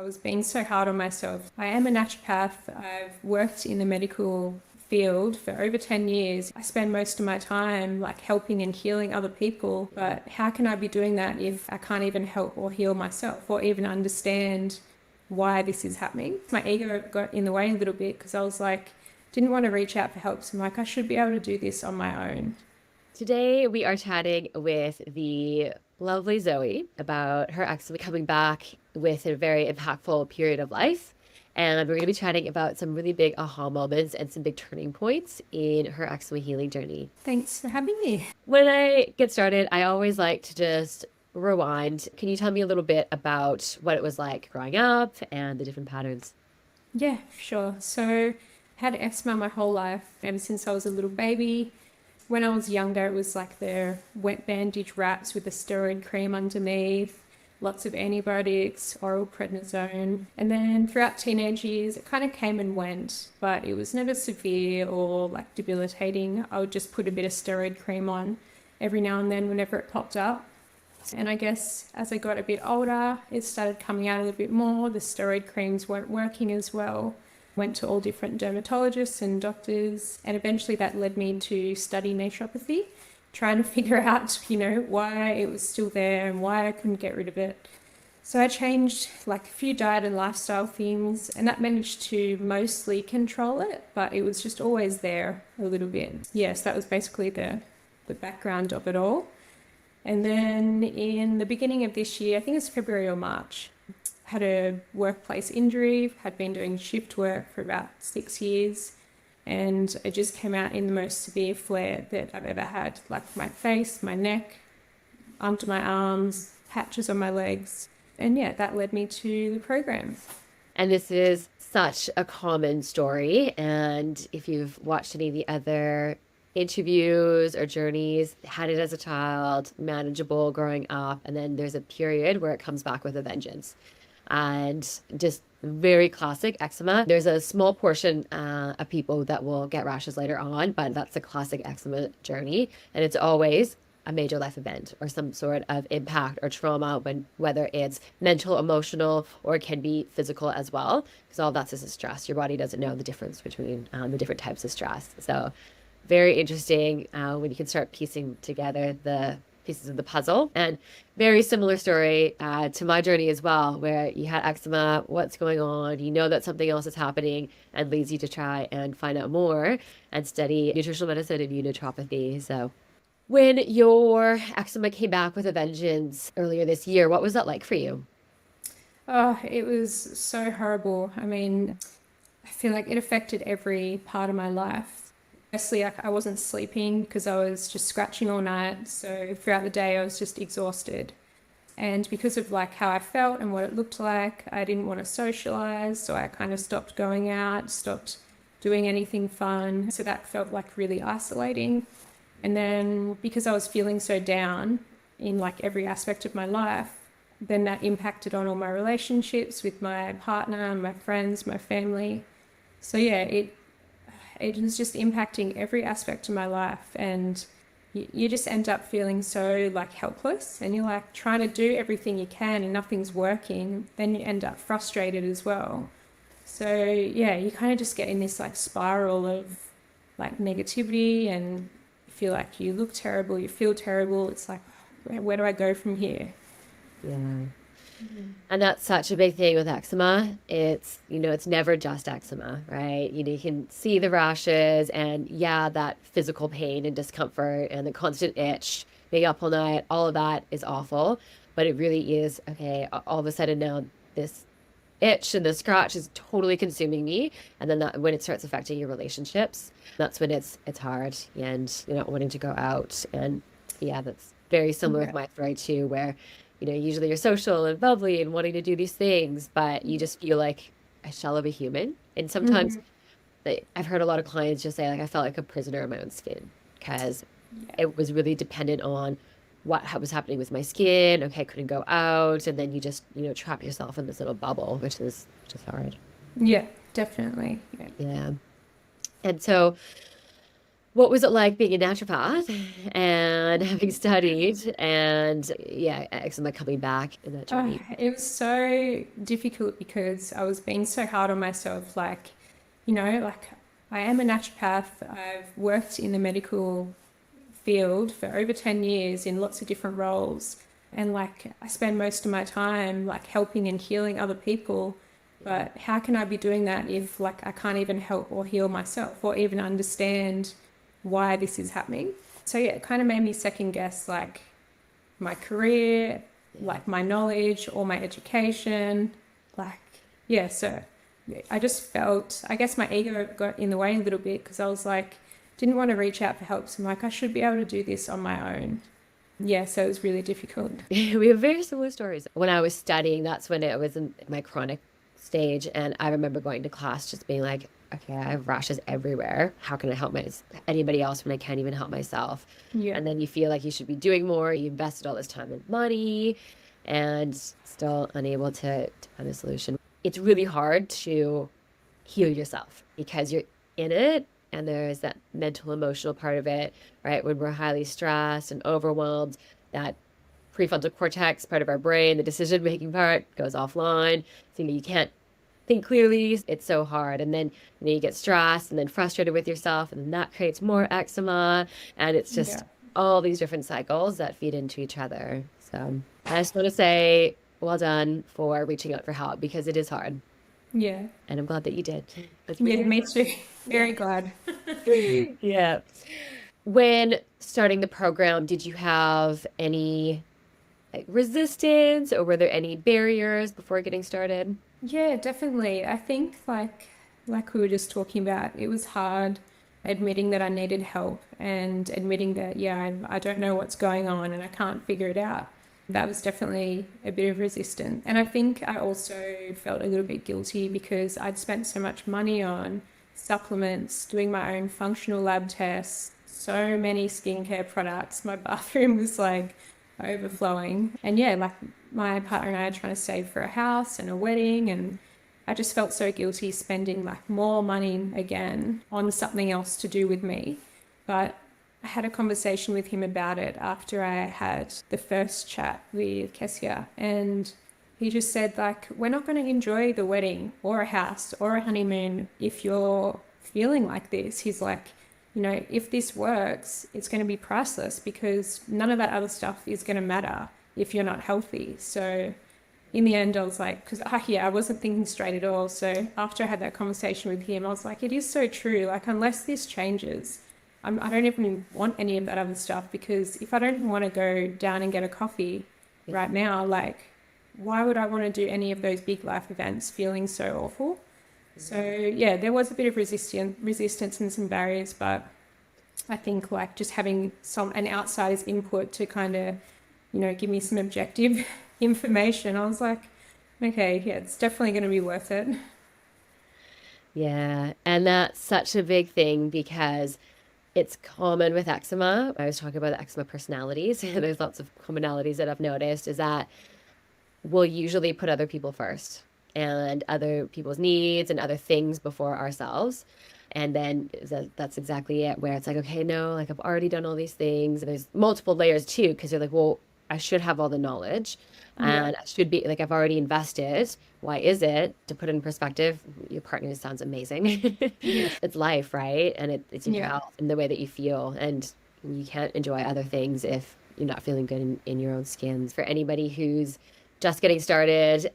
I was being so hard on myself. I am a naturopath. I've worked in the medical field for over 10 years. I spend most of my time like helping and healing other people, but how can I be doing that if I can't even help or heal myself or even understand why this is happening? My ego got in the way a little bit because I was like, didn't want to reach out for help. So I'm like, I should be able to do this on my own. Today, we are chatting with the lovely Zoe about her eczema coming back with a very impactful period of life. And we're going to be chatting about some really big aha moments and some big turning points in her eczema healing journey. Thanks for having me. When I get started, I always like to just rewind. Can you tell me a little bit about what it was like growing up and the different patterns? Yeah, sure. So I had eczema my whole life, ever since I was a little baby. When I was younger, it was like the wet bandage wraps with the steroid cream underneath, lots of antibiotics, oral prednisone. And then throughout teenage years, it kind of came and went, but it was never severe or like debilitating. I would just put a bit of steroid cream on every now and then whenever it popped up. And I guess as I got a bit older, it started coming out a little bit more. The steroid creams weren't working as well. Went to all different dermatologists and doctors, and eventually that led me to study naturopathy, trying to figure out, why it was still there and why I couldn't get rid of it. So I changed like a few diet and lifestyle things, and that managed to mostly control it, but it was just always there a little bit. Yes, that was basically the background of it all. And then in the beginning of this year, I think it's February or March, had a workplace injury, had been doing shift work for about 6 years, and it just came out in the most severe flare that I've ever had. Like my face, my neck, under my arms, patches on my legs. And yeah, that led me to the program. And this is such a common story. And if you've watched any of the other interviews or journeys, had it as a child, manageable growing up, and then there's a period where it comes back with a vengeance. And just very classic eczema. There's a small portion of people that will get rashes later on, but that's a classic eczema journey. And it's always a major life event or some sort of impact or trauma, whether it's mental, emotional, or it can be physical as well, because all that's is a stress. Your body doesn't know the difference between the different types of stress. So very interesting when you can start piecing together the pieces of the puzzle. And very similar story to my journey as well, where you had eczema, what's going on, you know that something else is happening, and leads you to try and find out more and study nutritional medicine and naturopathy. So when your eczema came back with a vengeance earlier this year, what was that like for you? Oh, it was so horrible. I mean, I feel like it affected every part of my life. Mostly, I wasn't sleeping because I was just scratching all night. So throughout the day, I was just exhausted. And because of like how I felt and what it looked like, I didn't want to socialize. So I kind of stopped going out, stopped doing anything fun. So that felt like really isolating. And then because I was feeling so down in like every aspect of my life, then that impacted on all my relationships with my partner, my friends, my family. So yeah, it was just impacting every aspect of my life, and you just end up feeling so like helpless, and you're like trying to do everything you can and nothing's working. Then you end up frustrated as well. So yeah, you kind of just get in this like spiral of like negativity, and you feel like you look terrible, you feel terrible. It's like, where do I go from here? Yeah. And that's such a big thing with eczema. It's never just eczema, right? You can see the rashes and yeah, that physical pain and discomfort and the constant itch, being up all night, all of that is awful. But it really is, okay, all of a sudden now this itch and the scratch is totally consuming me. And then when it starts affecting your relationships, that's when it's hard and you're not wanting to go out. And yeah, that's very similar with Yeah. my story too, where usually you're social and bubbly and wanting to do these things, but you just feel like a shell of a human. And sometimes Mhm. I've heard a lot of clients just say, like, I felt like a prisoner in my own skin because it was really dependent on what was happening with my skin. Okay, I couldn't go out. And then you just, trap yourself in this little bubble, which is hard. Yeah, definitely. Yeah. Yeah. And so What was it like being a naturopath and having studied and yeah, eczema coming back in that Oh, journey? it was so difficult because I was being so hard on myself. Like, like I am a naturopath. I've worked in the medical field for over 10 years in lots of different roles. And like, I spend most of my time like helping and healing other people. But how can I be doing that if like I can't even help or heal myself or even understand why this is happening? So yeah, it kind of made me second guess like my career, Yeah. like my knowledge or my education. Like, yeah, so I just felt, I guess my ego got in the way a little bit because I was like, didn't want to reach out for help. So I'm like, I should be able to do this on my own. Yeah, so it was really difficult. We have very similar stories. When I was studying, that's when it was in my chronic stage. And I remember going to class just being like, okay, I have rashes everywhere. How can I help anybody else when I can't even help myself? Yeah, And then you feel like you should be doing more. You invested all this time and money and still unable to find a solution. It's really hard to heal yourself because you're in it and there's that mental emotional part of it, right? When we're highly stressed and overwhelmed, that prefrontal cortex part of our brain, the decision making part goes offline. So you can't think clearly. It's so hard. And then you get stressed and then frustrated with yourself, and then that creates more eczema. And it's yeah, just all these different cycles that feed into each other. So I just want to say well done for reaching out for help because it is hard. yeah, And I'm glad that you did. That's yeah, really me too. yeah. Very glad. Yeah. When starting the program, did you have any like resistance or were there any barriers before getting started? Yeah, definitely. I think like we were just talking about, it was hard admitting that I needed help and admitting that yeah, I don't know what's going on and I can't figure it out. That was definitely a bit of resistance. And I think I also felt a little bit guilty because I'd spent so much money on supplements, doing my own functional lab tests, so many skincare products. My bathroom was like overflowing. And yeah, like my partner and I are trying to save for a house and a wedding, and I just felt so guilty spending like more money again on something else to do with me. But I had a conversation with him about it after I had the first chat with Kessia, and he just said like, we're not going to enjoy the wedding or a house or a honeymoon if you're feeling like this. He's like, if this works, it's going to be priceless because none of that other stuff is going to matter if you're not healthy. So in the end, I was like, because yeah, I wasn't thinking straight at all. So after I had that conversation with him, I was like, it is so true. Like, unless this changes, I don't even want any of that other stuff because if I don't even want to go down and get a coffee Yeah. right now, like, why would I want to do any of those big life events feeling so awful? So yeah, there was a bit of resistance and some barriers, but I think like just having an outsider's input to kind of, give me some objective information, I was like, okay, yeah, it's definitely going to be worth it. Yeah. And that's such a big thing because it's common with eczema. I was talking about the eczema personalities. There's lots of commonalities that I've noticed is that we'll usually put other people first and other people's needs and other things before ourselves. And then that's exactly it, where it's like, okay, no, like I've already done all these things. And there's multiple layers too, because you're like, well, I should have all the knowledge Yeah, and I should be like, I've already invested. Why is it? To put it in perspective, your partner sounds amazing. yeah, It's life, right? And it's your yeah, health and the way that you feel. And you can't enjoy other things if you're not feeling good in your own skin. For anybody who's just getting started,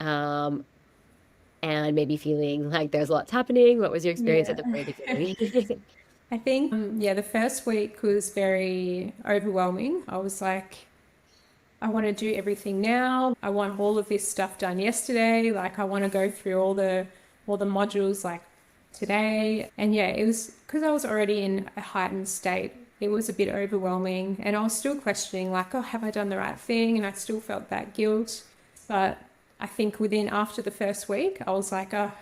and maybe feeling like there's lots happening. What was your experience at the yeah. very beginning? I think, yeah, the first week was very overwhelming. I was like, I want to do everything now. I want all of this stuff done yesterday. Like I want to go through all the modules like today. And yeah, it was because I was already in a heightened state. It was a bit overwhelming and I was still questioning like, oh, have I done the right thing? And I still felt that guilt. But I think after the first week, I was like, oh,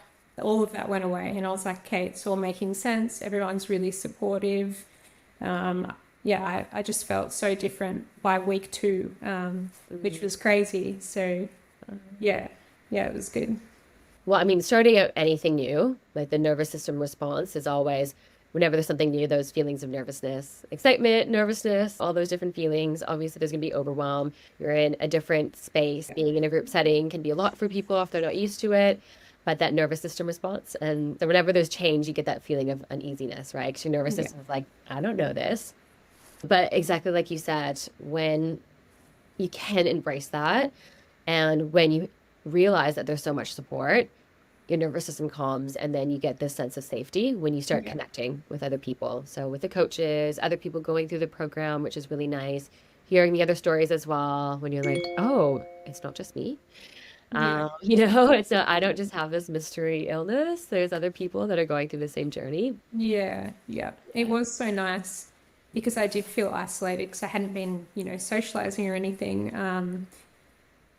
all of that went away. And I was like, okay, it's all making sense. Everyone's really supportive. Yeah, I just felt so different by week two, which was crazy. So, yeah, yeah, it was good. Well, I mean, starting out anything new, like the nervous system response is always whenever there's something new, those feelings of nervousness, excitement, nervousness, all those different feelings. Obviously, there's going to be overwhelm. You're in a different space. Being in a group setting can be a lot for people if they're not used to it. But that nervous system response. And so whenever there's change, you get that feeling of uneasiness, right? Because your nervous system is like, I don't know this. But exactly like you said, when you can embrace that, and when you realize that there's so much support, your nervous system calms, and then you get this sense of safety when you start connecting with other people. So with the coaches, other people going through the program, which is really nice, hearing the other stories as well, when you're like, oh, it's not just me. It's not, I don't just have this mystery illness. There's other people that are going through the same journey. Yeah, yeah. It was so nice because I did feel isolated because I hadn't been, socializing or anything.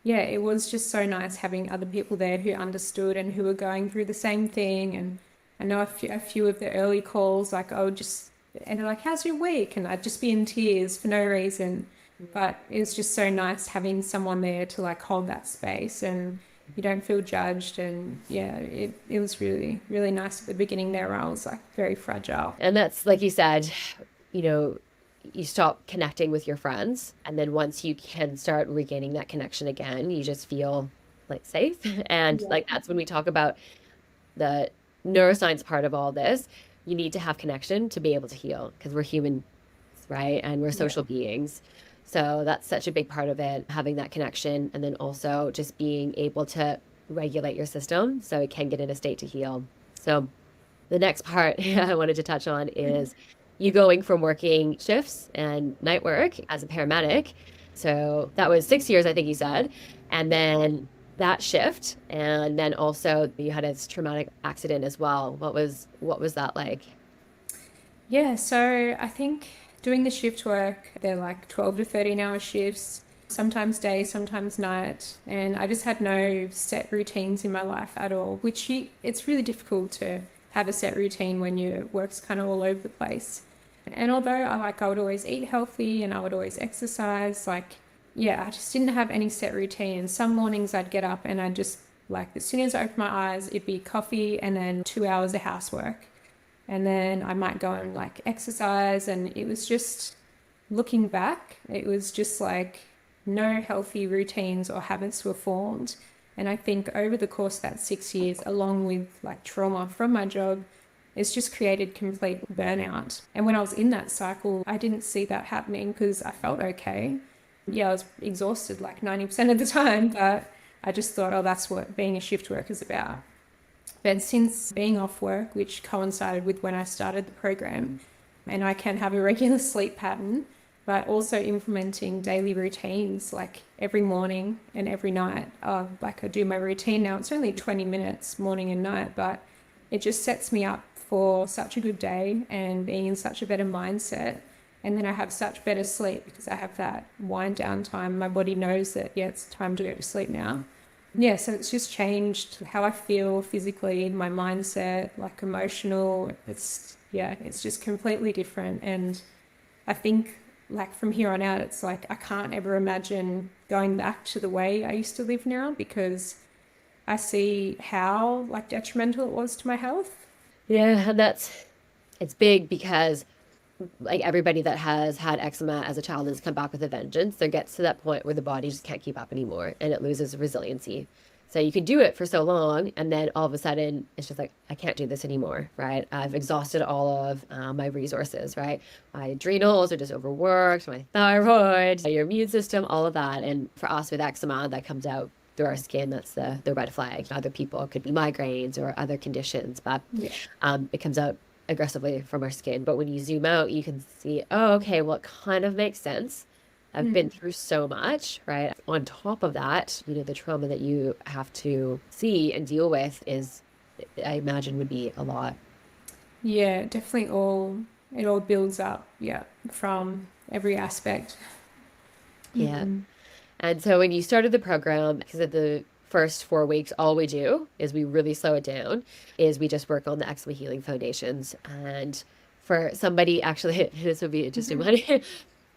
Yeah, it was just so nice having other people there who understood and who were going through the same thing. And I know a few of the early calls, like, and they're like, how's your week? And I'd just be in tears for no reason. But it was just so nice having someone there to like hold that space, and you don't feel judged. And yeah, it was really, really nice at the beginning there where I was like very fragile. And that's, like you said, you stop connecting with your friends. And then once you can start regaining that connection again, you just feel like safe. And like, that's when we talk about the neuroscience part of all this. You need to have connection to be able to heal, because we're human, right? And we're social beings. So that's such a big part of it, having that connection, and then also just being able to regulate your system so it can get in a state to heal. So the next part I wanted to touch on is you going from working shifts and night work as a paramedic. So that was 6 years, I think you said. And then that shift, and then also you had a traumatic accident as well. What was that like? Yeah, so I think doing the shift work, they're like 12 to 13-hour shifts, sometimes day, sometimes night. And I just had no set routines in my life at all, which it's really difficult to have a set routine when your work's kind of all over the place. And although I would always eat healthy and I would always exercise, I just didn't have any set routine. And some mornings I'd get up and I'd just, like, as soon as I opened my eyes, it'd be coffee and then 2 hours of housework. And then I might go and like exercise, and it was just, looking back, it was just like no healthy routines or habits were formed. And I think over the course of that 6 years, along with like trauma from my job, it's just created complete burnout. And when I was in that cycle, I didn't see that happening because I felt okay. Yeah, I was exhausted like 90% of the time, but I just thought, oh, that's what being a shift worker is about. But since being off work, which coincided with when I started the program, and I can have a regular sleep pattern, but also implementing daily routines like every morning and every night. Like I do my routine now. It's only 20 minutes morning and night, but it just sets me up for such a good day and being in such a better mindset. And then I have such better sleep because I have that wind down time. My body knows that, it's time to go to sleep now. Yeah, so it's just changed how I feel physically, my mindset, like emotional. It's just completely different. And I think like from here on out, it's like I can't ever imagine going back to the way I used to live now, because I see how like detrimental it was to my health. Yeah, and it's big because like everybody that has had eczema as a child has come back with a vengeance. There gets to that point where the body just can't keep up anymore and it loses resiliency. So you can do it for so long, and then all of a sudden it's just like, I can't do this anymore, right? I've exhausted all of my resources, right? My adrenals are just overworked, my thyroid, your immune system, all of that. And for us with eczema, that comes out through our skin. That's the red flag. Other people, it could be migraines or other conditions, but it comes out aggressively from our skin. But when you zoom out, you can see, oh, okay, well, it kind of makes sense. I've been through so much, right? On top of that, the trauma that you have to see and deal with is, I imagine, would be a lot. Yeah, definitely it all builds up, from every aspect. Yeah. And so when you started the program, because of the first 4 weeks, all we do is we really slow it down, is we just work on the eczema healing foundations. And for somebody, actually, this would be an interesting one,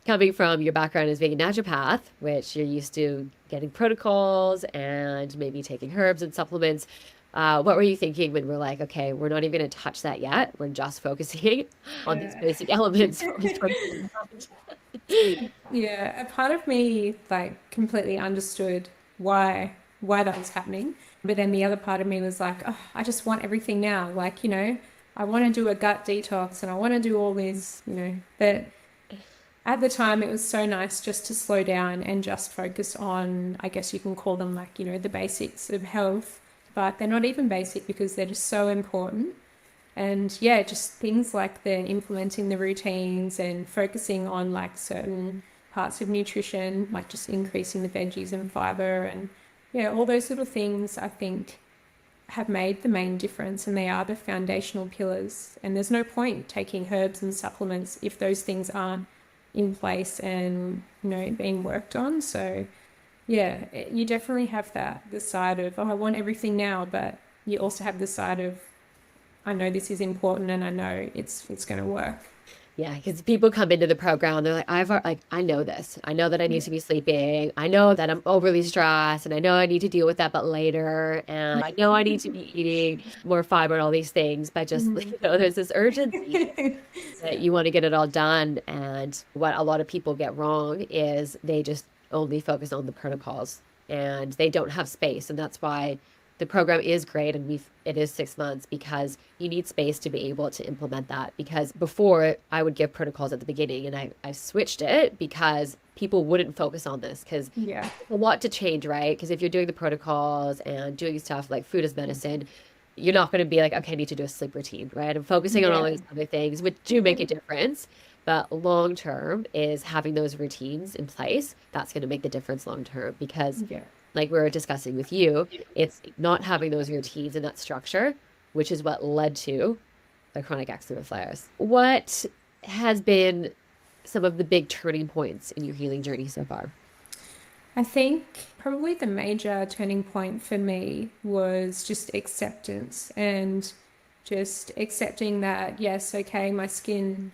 coming from your background as being a naturopath, which you're used to getting protocols and maybe taking herbs and supplements, What were you thinking when we're like, okay, we're not even going to touch that yet. We're just focusing on these basic elements. Yeah, a part of me like completely understood why that was happening. But then the other part of me was like, oh, I just want everything now. Like, I want to do a gut detox and I want to do all this. But at the time, it was so nice just to slow down and just focus on, I guess you can call them like, the basics of health. But they're not even basic because they're just so important. And yeah, just things like the implementing the routines and focusing on like certain parts of nutrition, like just increasing the veggies and fiber and yeah, all those little things I think have made the main difference and they are the foundational pillars. And there's no point taking herbs and supplements if those things aren't in place and, being worked on. So yeah, you definitely have the side of, oh, I want everything now, but you also have the side of, I know this is important and I know it's going to work. Yeah, because people come into the program, they're like, I know this. I know that I need to be sleeping. I know that I'm overly stressed, and I know I need to deal with that, but later. And I know I need to be eating more fiber and all these things. But just there's this urgency that you want to get it all done. And what a lot of people get wrong is they just only focus on the protocols, and they don't have space, and that's why the program is great and it is 6 months because you need space to be able to implement that. Because before I would give protocols at the beginning and I switched it because people wouldn't focus on this because Yeah. a lot to change, right? Because if you're doing the protocols and doing stuff like food as medicine, you're not going to be like, okay, I need to do a sleep routine, right? I'm focusing on all Yeah. these other things, which do make a difference. But long term is having those routines in place. That's going to make the difference long term because Yeah. like we were discussing with you, it's not having those routines and that structure, which is what led to the chronic eczema flares. What has been some of the big turning points in your healing journey so far? I think probably the major turning point for me was just acceptance and just accepting that, yes, okay, my skin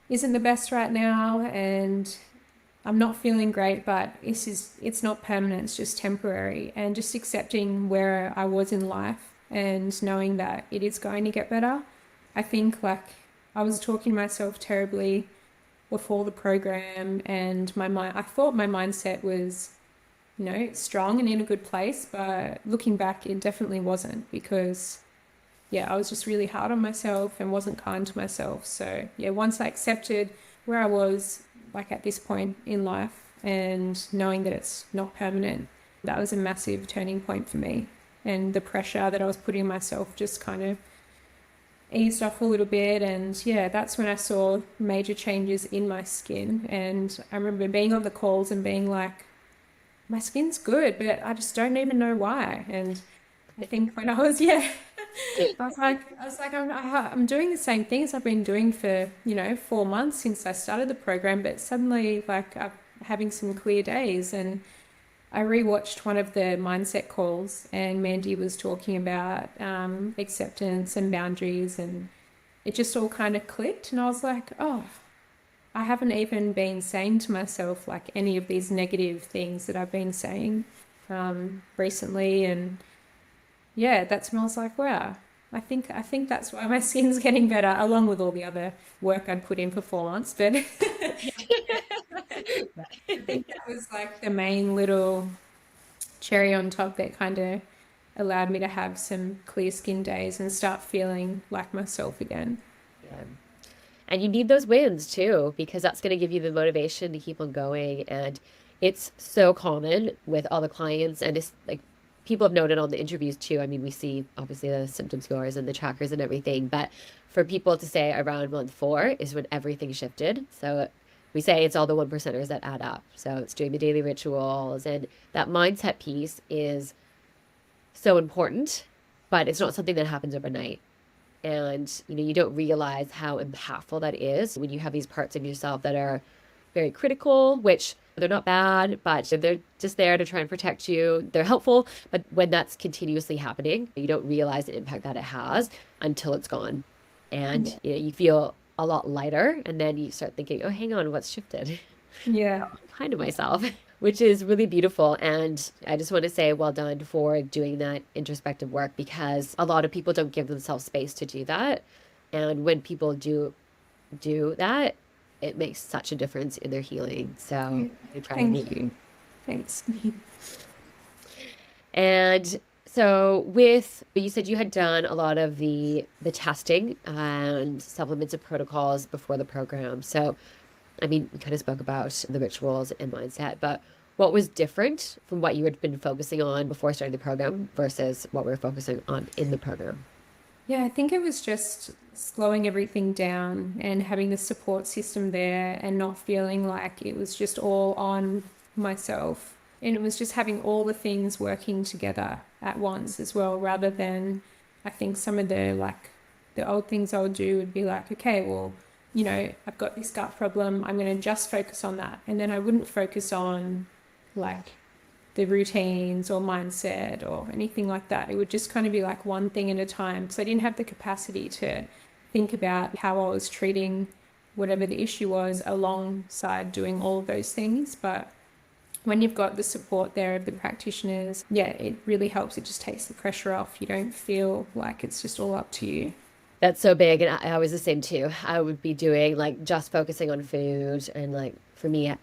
isn't the best right now and I'm not feeling great, but it's not permanent, it's just temporary. And just accepting where I was in life and knowing that it is going to get better. I think like I was talking to myself terribly before the program and I thought my mindset was, strong and in a good place, but looking back it definitely wasn't because yeah, I was just really hard on myself and wasn't kind to myself. So yeah, once I accepted where I was, like at this point in life, and knowing that it's not permanent, that was a massive turning point for me. And the pressure that I was putting on myself just kind of eased off a little bit. And yeah, that's when I saw major changes in my skin. And I remember being on the calls and being like, my skin's good, but I just don't even know why. And I think when I was, yeah, I was like, I'm doing the same things I've been doing for, 4 months since I started the program, but suddenly like I'm having some clear days. And I rewatched one of the mindset calls and Mandy was talking about acceptance and boundaries and it just all kind of clicked. And I was like, oh, I haven't even been saying to myself like any of these negative things that I've been saying recently. And yeah, that's when I was like, wow, I think that's why my skin's getting better, along with all the other work I'd put in for 4 months. But I think that was like the main little cherry on top that kind of allowed me to have some clear skin days and start feeling like myself again. Yeah. And you need those wins too, because that's going to give you the motivation to keep on going. And it's so common with all the clients, and it's like people have noted on the interviews too. I mean, we see obviously the symptom scores and the trackers and everything, but for people to say around month 4 is when everything shifted. So we say it's all the 1%ers that add up. So it's doing the daily rituals, and that mindset piece is so important, but it's not something that happens overnight. And you don't realize how impactful that is when you have these parts of yourself that are very critical, which they're not bad, but they're just there to try and protect you. They're helpful, but when that's continuously happening, you don't realize the impact that it has until it's gone. And you feel a lot lighter, and then you start thinking, oh, hang on, what's shifted? Yeah. I'm kind of myself. which is really beautiful. And I just want to say well done for doing that introspective work, because a lot of people don't give themselves space to do that. And when people do that, it makes such a difference in their healing. So I'm proud of Thank you. you. Thanks. And so with, you said you had done a lot of the testing and supplements and protocols before the program. So I mean, we kind of spoke about the rituals and mindset, but what was different from what you had been focusing on before starting the program versus what we were focusing on in the program? Yeah, I think it was just slowing everything down and having the support system there and not feeling like it was just all on myself. And it was just having all the things working together at once as well, rather than I think some of the old things I would do would be like, okay, well, I've got this gut problem. I'm going to just focus on that. And then I wouldn't focus on like the routines or mindset or anything like that. It would just kind of be like one thing at a time. So I didn't have the capacity to think about how I was treating whatever the issue was alongside doing all of those things. But when you've got the support there of the practitioners, yeah, it really helps. It just takes the pressure off. You don't feel like it's just all up to you. That's so big. And I was the same too. I would be doing like just focusing on food. And like for me,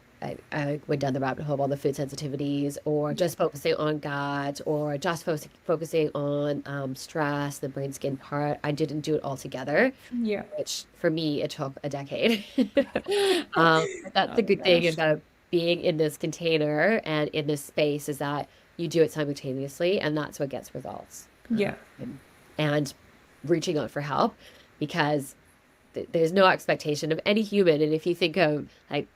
I went down the rabbit hole of all the food sensitivities, or just focusing on gut, or just focusing on stress, the brain skin part. I didn't do it all together, Yeah. which for me, it took a decade. But that's the Oh good thing gosh. about being in this container and in this space, is that you do it simultaneously, and that's what gets results. Yeah. And reaching out for help, because there's no expectation of any human. And if you think of like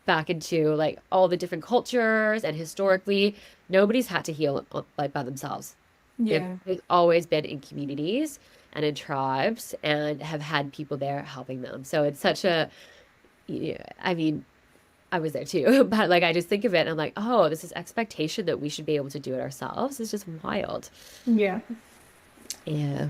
back into like all the different cultures and historically, nobody's had to heal like by themselves. Yeah. They've always been in communities and in tribes and have had people there helping them. So it's such a, I mean, I was there too, but like I just think of it and I'm like, oh, this is expectation that we should be able to do it ourselves. It's just wild. Yeah. Yeah.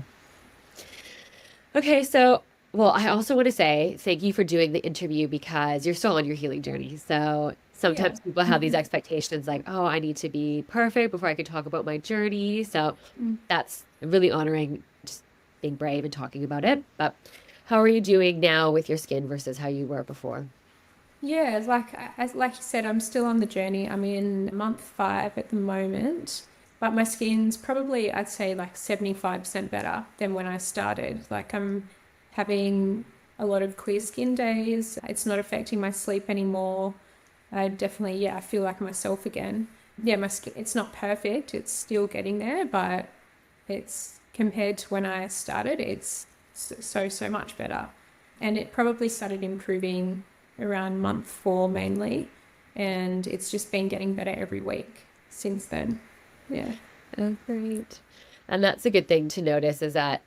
Okay, so well, I also want to say thank you for doing the interview, because you're still on your healing journey. So Yeah. sometimes people have these expectations like, oh, I need to be perfect before I can talk about my journey. So that's really honoring, just being brave and talking about it. But how are you doing now with your skin versus how you were before? Yeah, it's like you said, I'm still on the journey. I'm in month 5 at the moment, but my skin's probably, I'd say, like 75% better than when I started. Like I'm having a lot of clear skin days. It's not affecting my sleep anymore. I definitely, yeah, I feel like myself again. Yeah, my skin, it's not perfect. It's still getting there, but it's compared to when I started, it's so much better. And it probably started improving around month 4 mainly, and it's just been getting better every week since then. Yeah. Oh, great. And that's a good thing to notice, is that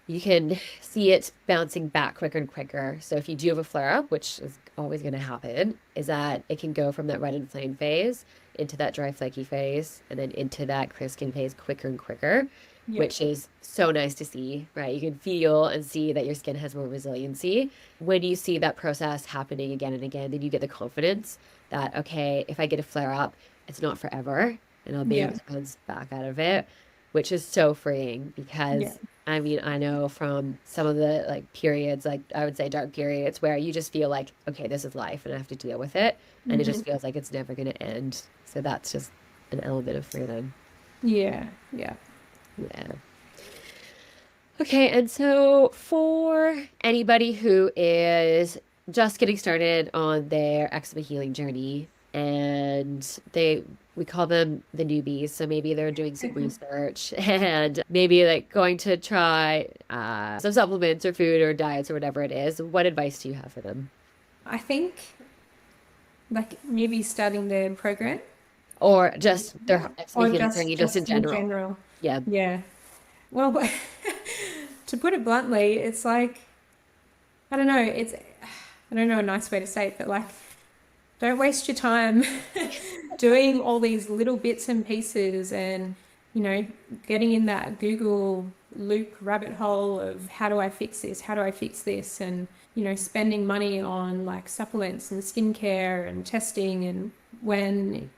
you can see it bouncing back quicker and quicker. So if you do have a flare up, which is always going to happen, is that it can go from that red inflamed phase into that dry flaky phase and then into that clear skin phase quicker and quicker, Yeah. which is so nice to see, right? You can feel and see that your skin has more resiliency. When you see that process happening again and again, then you get the confidence that, okay, if I get a flare up, it's not forever and I'll be able Yeah. to bounce back out of it, which is so freeing. Yeah. Because I mean, I know from some of the like periods, like I would say dark periods, where you just feel like, okay, this is life and I have to deal with it. And it Hmm. just feels like it's never going to end. So that's just an element of freedom. Yeah. Yeah. Yeah. Okay. And so for anybody who is just getting started on their eczema healing journey, and we call them the newbies, so maybe they're doing some research and maybe like going to try some supplements or food or diets or whatever it is, what advice do you have for them? I think like maybe starting the program Or just their eczema or healing just journey, just in in general? general. Yeah. Yeah. Well, to put it bluntly, it's like I don't know, I don't know a nice way to say it, but like don't waste your time doing all these little bits and pieces and, you know, getting in that Google loop rabbit hole of how do I fix this? How do I fix this? And, spending money on like supplements and skincare and testing and when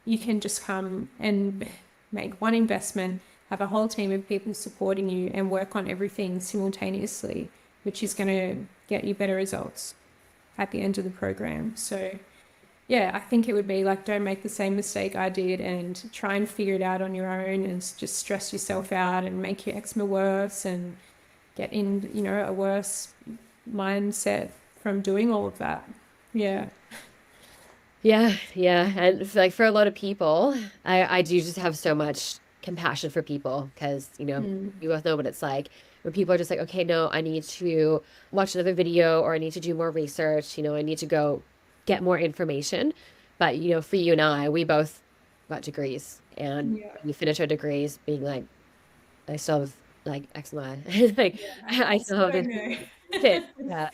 you can just come and make one investment, have a whole team of people supporting you, and work on everything simultaneously, which is going to get you better results at the end of the program. So yeah, I think it would be like, don't make the same mistake I did and try and figure it out on your own and just stress yourself out and make your eczema worse and get in, a worse mindset from doing all of that. Yeah. Yeah, yeah. And like for a lot of people, I do just have so much compassion for people because, we both know what it's like when people are just like, okay, no, I need to watch another video or I need to do more research, I need to go get more information. But, for you and I, we both got degrees and Yeah. we finished our degrees being like, I still have like eczema. Like I still have don't this know. shit. Yeah.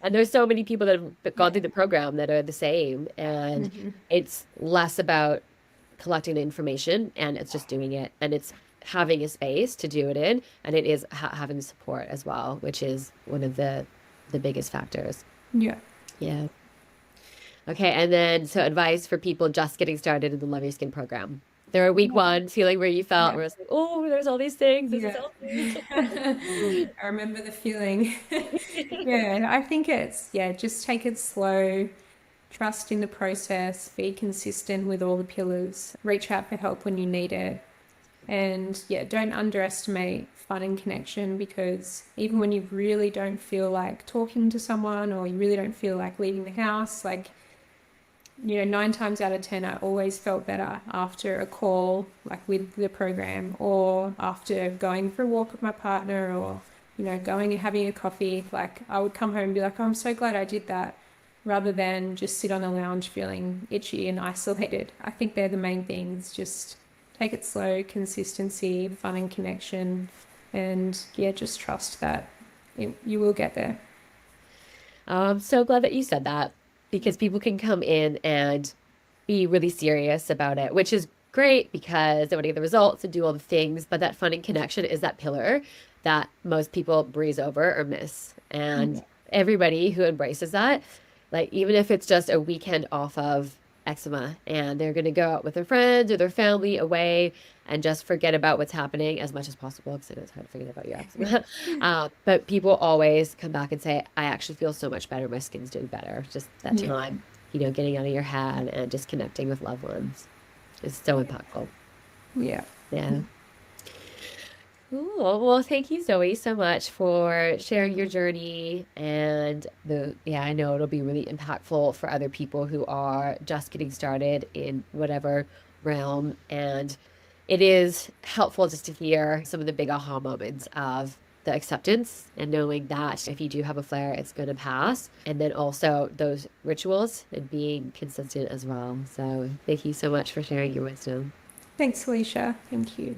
And there's so many people that have gone through the program that are the same. And it's less about collecting the information and it's just doing it. And it's having a space to do it in. And it is having support as well, which is one of the biggest factors. Yeah. Yeah. Okay. And then, so advice for people just getting started in the Love Your Skin program. There are week one feeling where you felt where it's like, oh, there's all these things. This is all I remember the feeling. Yeah, I think just take it slow, trust in the process, be consistent with all the pillars, reach out for help when you need it. And don't underestimate fun and connection, because even when you really don't feel like talking to someone or you really don't feel like leaving the house, 9 times out of 10, I always felt better after a call, like with the program, or after going for a walk with my partner, or, going and having a coffee. Like, I would come home and be like, oh, I'm so glad I did that, rather than just sit on a lounge feeling itchy and isolated. I think they're the main things. Just take it slow, consistency, fun and connection, and just trust that you will get there. I'm so glad that you said that because people can come in and be really serious about it, which is great because they want to get the results and do all the things. But that fun and connection is that pillar that most people breeze over or miss. And everybody who embraces that, like even if it's just a weekend off of eczema and they're going to go out with their friends or their family away and just forget about what's happening as much as possible, because I know it's hard to forget about your eczema. But people always come back and say, I actually feel so much better. My skin's doing better. Just that time, getting out of your head and just connecting with loved ones is so impactful. Yeah. Yeah. Cool. Well, thank you, Zoe, so much for sharing your journey. And I know it'll be really impactful for other people who are just getting started in whatever realm. And it is helpful just to hear some of the big aha moments of the acceptance and knowing that if you do have a flare, it's going to pass. And then also those rituals and being consistent as well. So thank you so much for sharing your wisdom. Thanks, Alicia. Thank you.